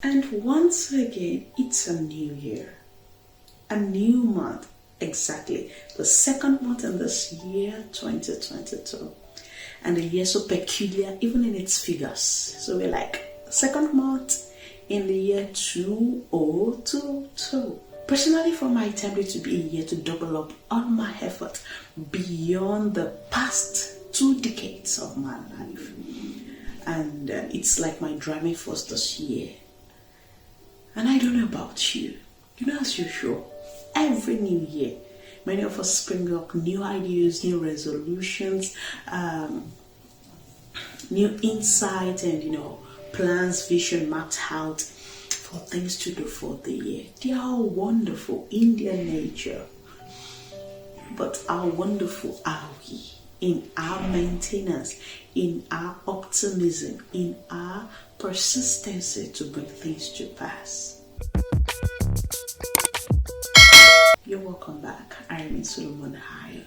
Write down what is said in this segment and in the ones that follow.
And once again, it's a new year, a new month, exactly the second month in this year 2022. And the year so peculiar, even in its figures. So we're like, second month in the year 2022. Personally, for my attempt it to be a year to double up all my effort beyond the past 2 decades of my life. And it's like my driving force this year. And I don't know about you. You know, as usual, every new year, many of us spring up new ideas, new resolutions, new insight, and plans, vision mapped out for things to do for the year. They are all wonderful in their nature. But how wonderful are we in our maintenance, in our optimism, in our persistency to bring things to pass? You're welcome back. I am in Solomon Higher.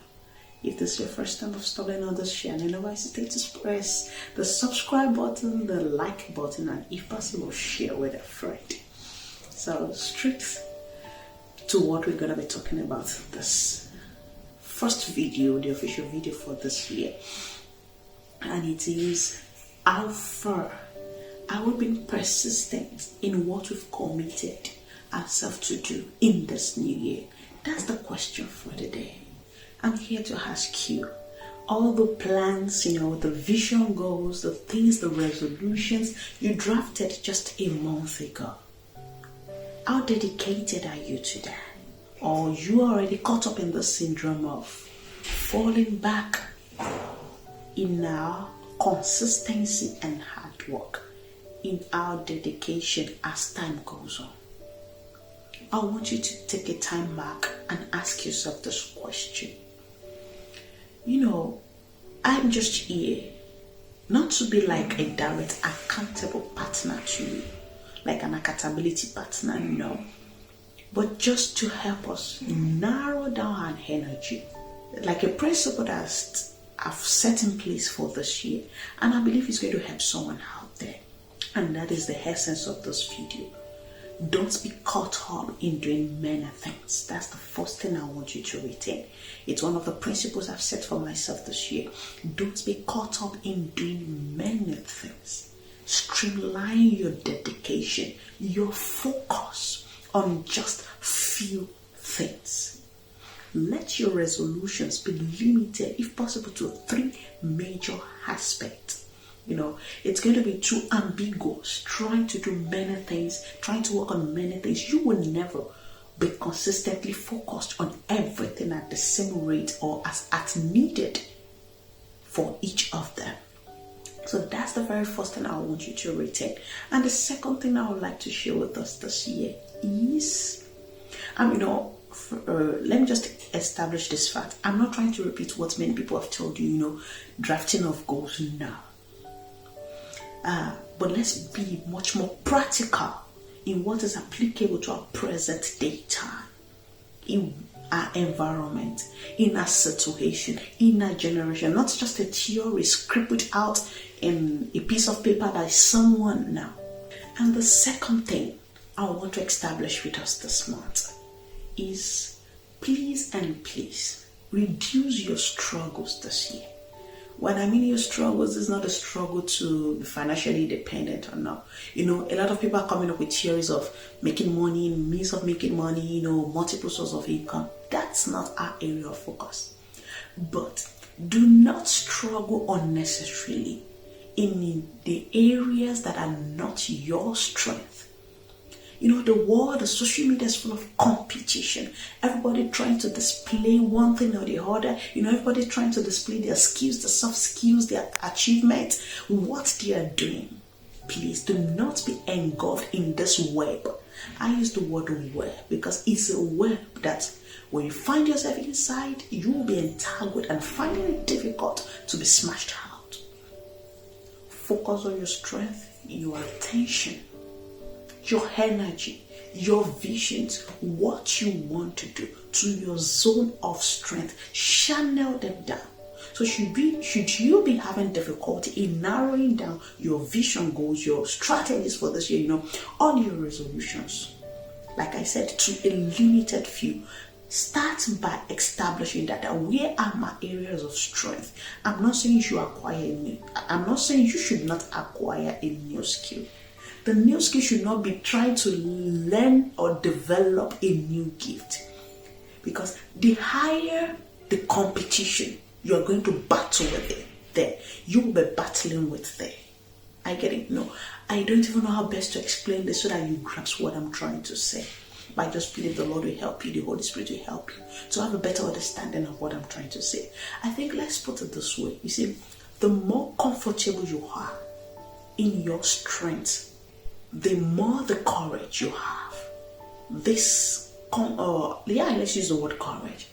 If this is your first time of stumbling on this channel, I hesitate to press the subscribe button, the like button, and if possible, share with a friend. So straight to what we're going to be talking about this first video, the official video for this year. And it is how far are we being persistent in what we've committed ourselves to do in this new year? That's the question for the day. I'm here to ask you, all the plans, the vision goals, the things, the resolutions you drafted just a month ago, how dedicated are you to that? Or you are already caught up in the syndrome of falling back in our consistency and hard work, in our dedication as time goes on? I want you to take a time back and ask yourself this question. I'm just here not to be like a direct accountable partner to you, like an accountability partner, no, but just to help us narrow down our energy, like a principle that I've set in place for this year, and I believe it's going to help someone out there. And that is the essence of this video. Don't be caught up in doing many things. That's the first thing I want you to retain. It's one of the principles I've set for myself this year. Don't be caught up in doing many things. Streamline your dedication, your focus on just few things. Let your resolutions be limited, if possible, to 3 major aspects. It's going to be too ambiguous, trying to do many things, trying to work on many things. You will never be consistently focused on everything at the same rate or as needed for each of them. So that's the very first thing I want you to retain. And the second thing I would like to share with us this year is, let me just establish this fact. I'm not trying to repeat what many people have told you, drafting of goals now. But let's be much more practical in what is applicable to our present day time, in our environment, in our situation, in our generation. Not just a theory scribbled out in a piece of paper by someone now. And the second thing I want to establish with us this month is please reduce your struggles this year. When I mean your struggles, it's not a struggle to be financially independent or not. A lot of people are coming up with theories of making money, means of making money, multiple sources of income. That's not our area of focus. But do not struggle unnecessarily in the areas that are not your strength. The world, the social media is full of competition. Everybody trying to display one thing or the other. Everybody trying to display their skills, the soft skills, their achievements, what they are doing. Please do not be engulfed in this web. I use the word web because it's a web that when you find yourself inside, you will be entangled and finding it difficult to be smashed out. Focus on your strength, your attention, your energy, your visions, what you want to do, to your zone of strength. Channel them down So should you be having difficulty in narrowing down your vision goals, your strategies for this year, all your resolutions? Like I said, to a limited few. Start by establishing that where are my areas of strength. I'm not saying I'm not saying you should not acquire a new skill. The new skill should not be trying to learn or develop a new gift. Because the higher the competition you're going to battle with it there, you will be battling with there. I get it. No, I don't even know how best to explain this so that you grasp what I'm trying to say. But I just believe the Lord will help you, the Holy Spirit will help you to have a better understanding of what I'm trying to say. I think let's put it this way. You see, the more comfortable you are in your strength, the more the courage you have. Let's use the word courage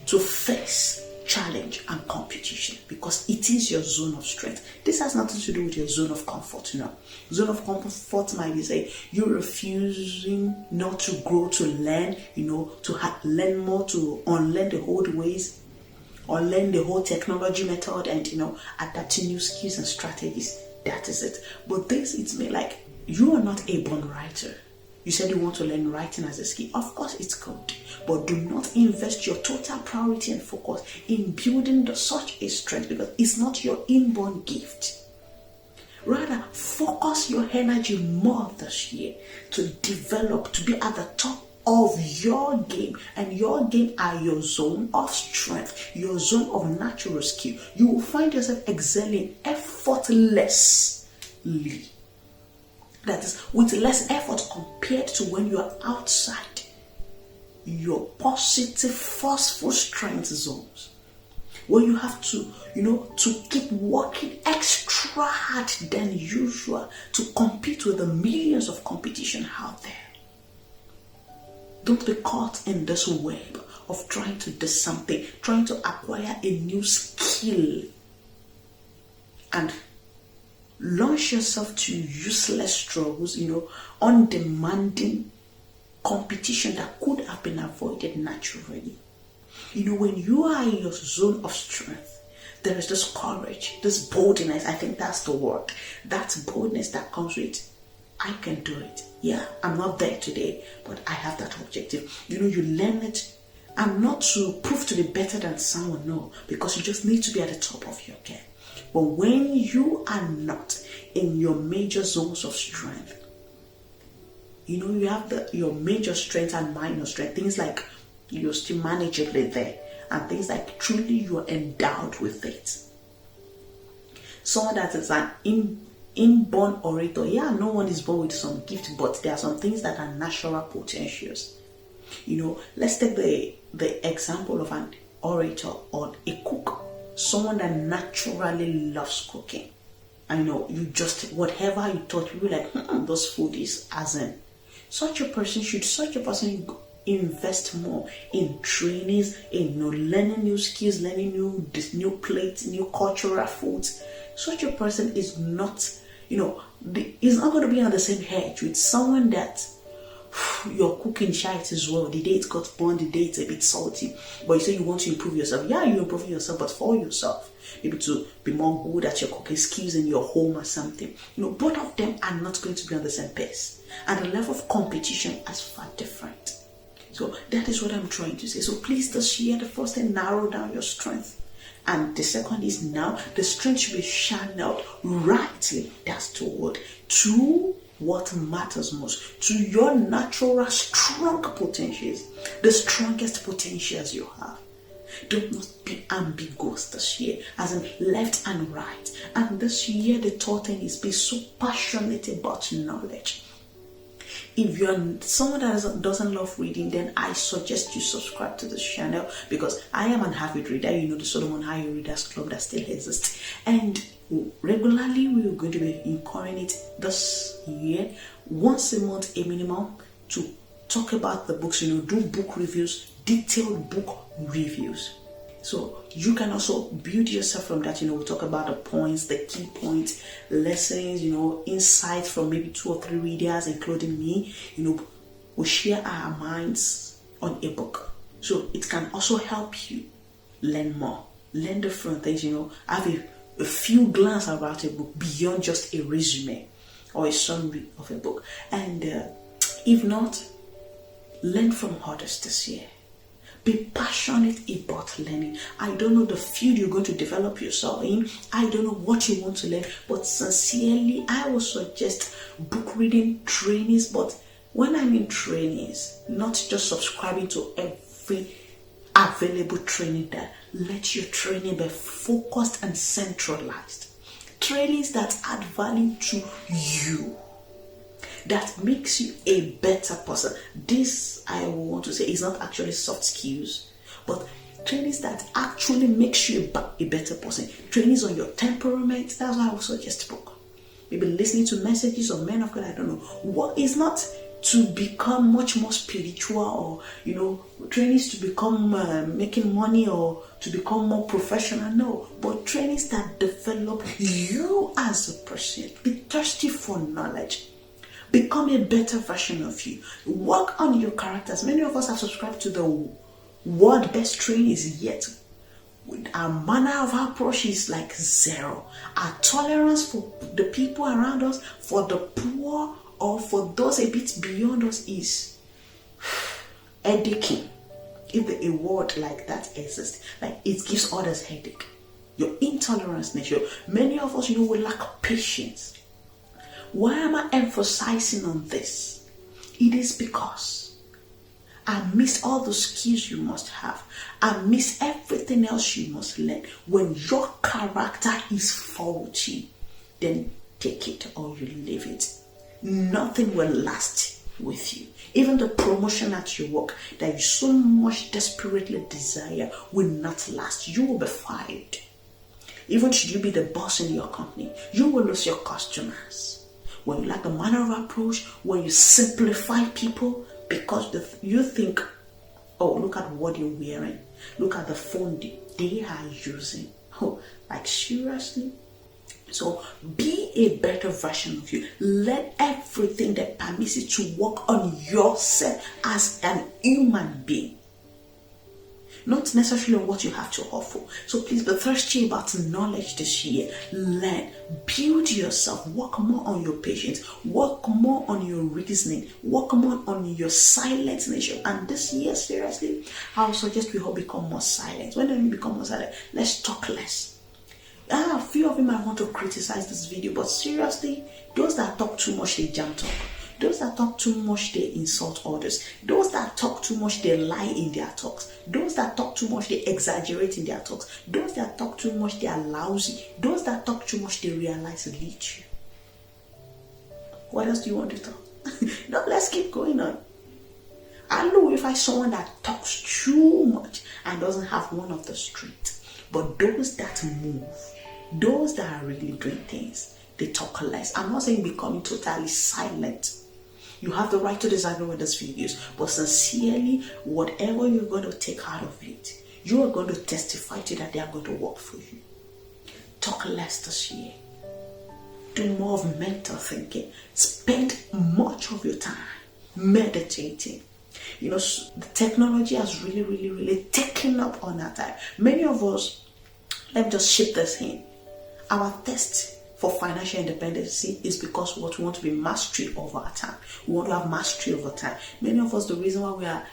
to face challenge and competition, because it is your zone of strength. This has nothing to do with your zone of comfort. Zone of comfort might be say you're refusing not to grow, to learn, to learn more, to unlearn the old ways, or learn the whole technology method, and adapt to new skills and strategies. That is it. But this, it's me like you are not a born writer. You said you want to learn writing as a skill. Of course, it's good. But do not invest your total priority and focus in building such a strength, because it's not your inborn gift. Rather, focus your energy more this year to develop, to be at the top of your game. And your game are your zone of strength, your zone of natural skill. You will find yourself excelling effortlessly. That is, with less effort compared to when you are outside your positive, forceful strength zones, where you have to, to keep working extra hard than usual to compete with the millions of competition out there. Don't be caught in this web of trying to do something, trying to acquire a new skill, and launch yourself to useless struggles, undemanding competition that could have been avoided naturally. When you are in your zone of strength, there is this courage, this boldness. I think that's the word. That's boldness that comes with, I can do it. Yeah, I'm not there today, but I have that objective. You learn it, and not to prove to be better than someone, no, because you just need to be at the top of your game. But when you are not in your major zones of strength, you have your major strength and minor strength. Things like you're still manageably there, and things like truly you're endowed with it. Someone that is an inborn orator. Yeah, no one is born with some gift, but there are some things that are natural potentials. Let's take the example of an orator or a cook. Someone that naturally loves cooking. You just, whatever you thought, you were like, those food is as in. Such a person invest more in trainings, in learning new skills, learning new plates, new cultural foods. Such a person is not, is not going to be on the same edge with someone that your cooking shite as well. The day it got burned, the day it's a bit salty, but you say you want to improve yourself. Yeah, you're improving yourself, but for yourself, maybe to be more good at your cooking skills in your home or something. Both of them are not going to be on the same pace, and the level of competition is far different. So that is what I'm trying to say. So please, this year, the first thing, narrow down your strength, and the second is now the strength should be channeled rightly. That's the word, to what matters most, to your natural strong potentials, the strongest potentials you have. Do not be ambiguous this year, as in left and right. And this year, the third thing is be so passionate about knowledge. If you're someone that doesn't love reading, then I suggest you subscribe to this channel, because I am an avid reader. The Solomon High Readers Club that still exists, and regularly we are going to be incurring it this year, once a month, a minimum, to talk about the books. Do book reviews, detailed book reviews. So you can also build yourself from that. We talk about the points, the key points, lessons, insights from maybe 2 or 3 readers, including me. We share our minds on a book. So it can also help you learn more. learn different things, have a few glance about a book beyond just a resume or a summary of a book. And if not, learn from others this year. Be passionate about learning. I don't know the field you're going to develop yourself in. I don't know what you want to learn, but sincerely, I would suggest book reading trainings. But when I mean trainings, not just subscribing to every available training there. Let your training be focused and centralized. Trainings that add value to you, that makes you a better person. This, I want to say, is not actually soft skills, but trainings that actually makes you a better person. Trainings on your temperament. That's why I would suggest book. Maybe listening to messages of men of God. I don't know. What is not to become much more spiritual, or trainings to become making money or to become more professional. No, but trainings that develop you as a person. Be thirsty for knowledge. Become a better version of you. Work on your characters. Many of us have subscribed to the world best trainings, yet our manner of approach is like zero. Our tolerance for the people around us, for the poor, or for those a bit beyond us is headaching. If a word like that exists, like it gives others headache. Your intolerance nature. Many of us, will lack patience. Why am I emphasizing on this? It is because I miss all the skills you must have. I miss everything else you must learn. When your character is faulty, then take it or you leave it. Nothing will last with you. Even the promotion at your work that you so much desperately desire will not last. You will be fired. Even should you be the boss in your company, you will lose your customers. When you lack the manner of approach, when you simplify people because you think, oh, look at what you're wearing. Look at the phone they are using. Oh, like seriously? So be a better version of you. Let everything that permits you to work on yourself as an human being. Not necessarily on what you have to offer. So please be thirsty about knowledge this year. Learn. Build yourself. Work more on your patience. Work more on your reasoning. Work more on your silent nature. And this year, seriously, I would suggest we all become more silent. When we become more silent, let's talk less. A few of you might want to criticize this video, but seriously, those that talk too much, they jam talk. Those that talk too much, they insult others. Those that talk too much, they lie in their talks. Those that talk too much, they exaggerate in their talks. Those that talk too much, they are lousy. Those that talk too much, they realize it leads you. What else do you want to talk? No, let's keep going on. I know if I someone that talks too much and doesn't have one of the street, but those that move, those that are really doing things, they talk less. I'm not saying becoming totally silent. You have the right to disagree with these videos, but sincerely, whatever you're going to take out of it, you are going to testify to that they are going to work for you. Talk less this year. Do more of mental thinking. Spend much of your time meditating. The technology has really taken up on our time. Many of us, let me just ship this in. Our test for financial independence is because what we want to be mastery over our time. We want to have mastery over time. Many of us, the reason why we are,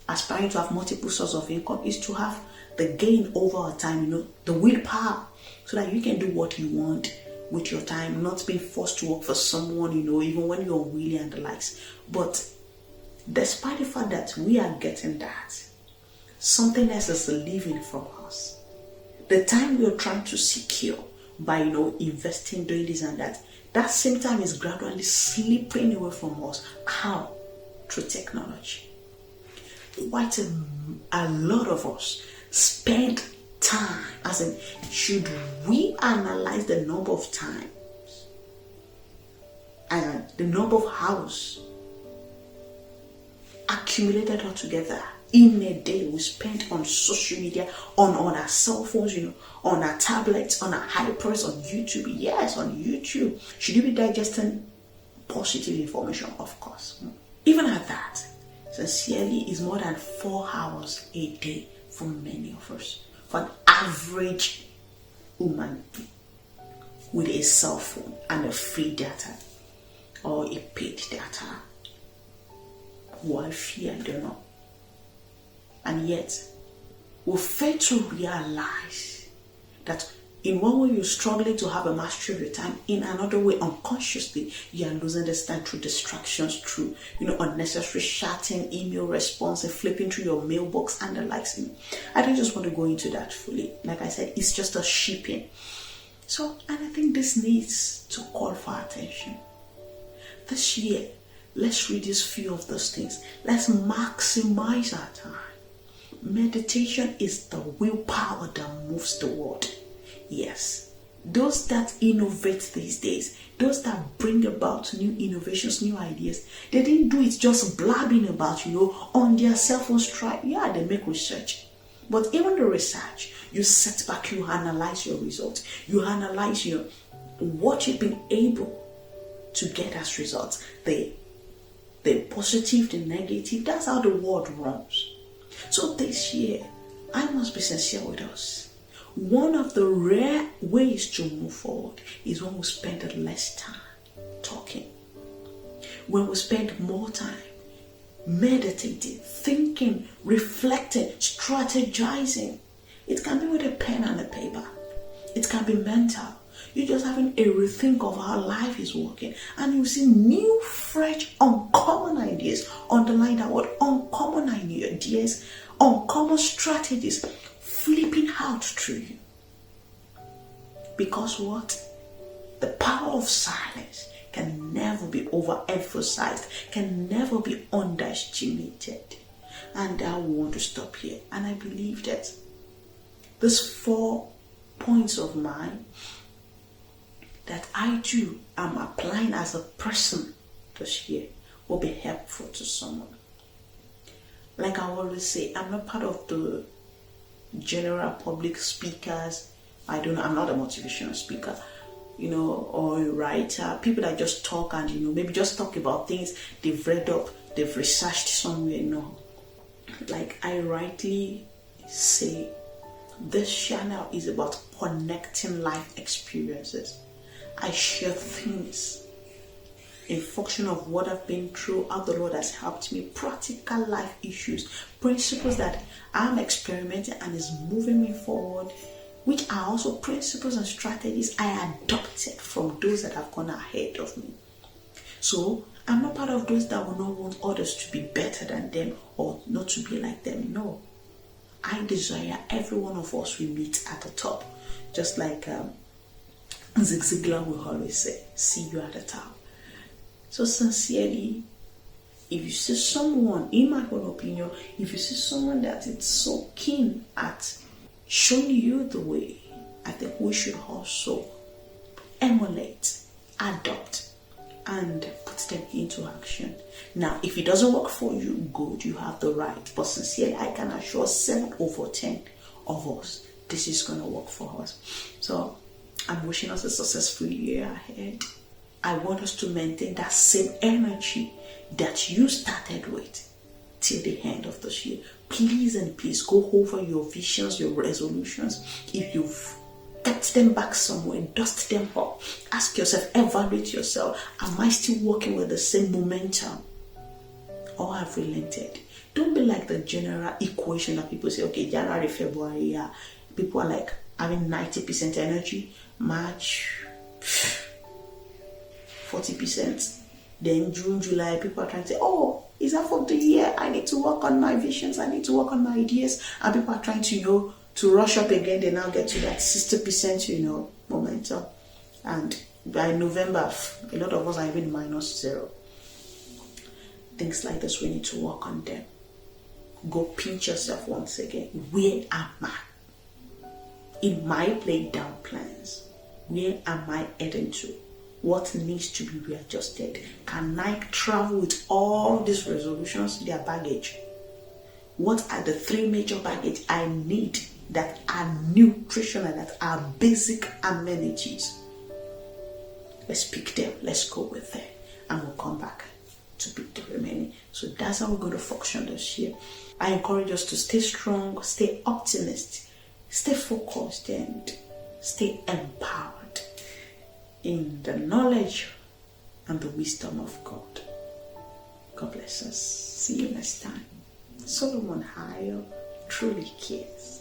aspiring to have multiple sources of income is to have the gain over our time, the willpower, so that you can do what you want with your time, not being forced to work for someone, even when you're unwilling and the likes. But despite the fact that we are getting that, something else is leaving from us. The time we are trying to secure by, investing, doing this and that same time is gradually slipping away from us. How? Through technology. Quite a lot of us spend time, as in, should we analyze the number of times and the number of hours accumulated all together in a day we spend on social media, on our cell phones, on our tablets, on our iPads, on YouTube? Yes, on YouTube. Should you be digesting positive information? Of course. Even at that, sincerely, is more than 4 hours a day for many of us. For an average human being with a cell phone and a free data or a paid data. Wi-Fi, I don't know. And yet, we fail to realize that in one way you're struggling to have a mastery of your time, in another way, unconsciously, you are losing this time through distractions, through unnecessary chatting, email response, and flipping through your mailbox and the likes. I don't just want to go into that fully. Like I said, it's just a shipping. So, and I think this needs to call for attention. This year, let's reduce few of those things. Let's maximize our time. Meditation is the willpower that moves the world. Yes, those that innovate these days, those that bring about new innovations, new ideas, they didn't do it just blabbing about, on their cell phones. Yeah, they make research. But even the research, you set back, you analyze your results, you analyze what you've been able to get as results, the positive, the negative. That's how the world runs. So this year, I must be sincere with us. One of the rare ways to move forward is when we spend less time talking. When we spend more time meditating, thinking, reflecting, strategizing. It can be with a pen and a paper. It can be mental. You're just having a rethink of how life is working, and you see new, fresh, uncommon ideas. Underline that word, uncommon ideas, uncommon strategies flipping out through you. Because what? The power of silence can never be overemphasized, can never be underestimated. And I want to stop here. And I believe that these 4 points of mine that I am applying as a person this year will be helpful to someone. Like I always say, I'm not part of the general public speakers. I'm not a motivational speaker, or a writer. People that just talk and, maybe just talk about things they've read up, they've researched somewhere. No. Like I rightly say, this channel is about connecting life experiences. I share things in function of what I've been through, how the Lord has helped me, practical life issues, principles that I'm experimenting and is moving me forward, which are also principles and strategies I adopted from those that have gone ahead of me. So I'm not part of those that will not want others to be better than them or not to be like them. No. I desire every one of us we meet at the top. Just like Zig Ziglar will always say, see you at the top. So sincerely, if you see someone, in my own opinion, if you see someone that is so keen at showing you the way, I think we should also emulate, adopt, and put them into action. Now, if it doesn't work for you, good, you have the right. But sincerely, I can assure 7 over 10 of us, this is going to work for us. So, I'm wishing us a successful year ahead. I want us to maintain that same energy that you started with till the end of this year. Please and please go over your visions, your resolutions. If you've kept them back somewhere, dust them up. Ask yourself, evaluate yourself. Am I still working with the same momentum? Or have relented? Don't be like the general equation that people say, okay, January, February, yeah. People are like having 90% energy. March, 40%. Then June, July, people are trying to say, oh, is that for the year? I need to work on my visions. I need to work on my ideas. And people are trying to, to rush up again. They now get to that 60%, momentum. And by November, a lot of us are even -0. Things like this, we need to work on them. Go pinch yourself once again. Where am I? In my laid down plans, where am I heading to? What needs to be readjusted? Can I travel with all these resolutions, their baggage? What are the 3 major baggage I need that are nutritional, that are basic amenities? Let's pick them, let's go with them, and we'll come back to pick the remaining. So that's how we're going to function this year. I encourage us to stay strong, stay optimistic, stay focused and stay empowered in the knowledge and the wisdom of God. God bless us. See you next time. Solomon Hayo truly cares.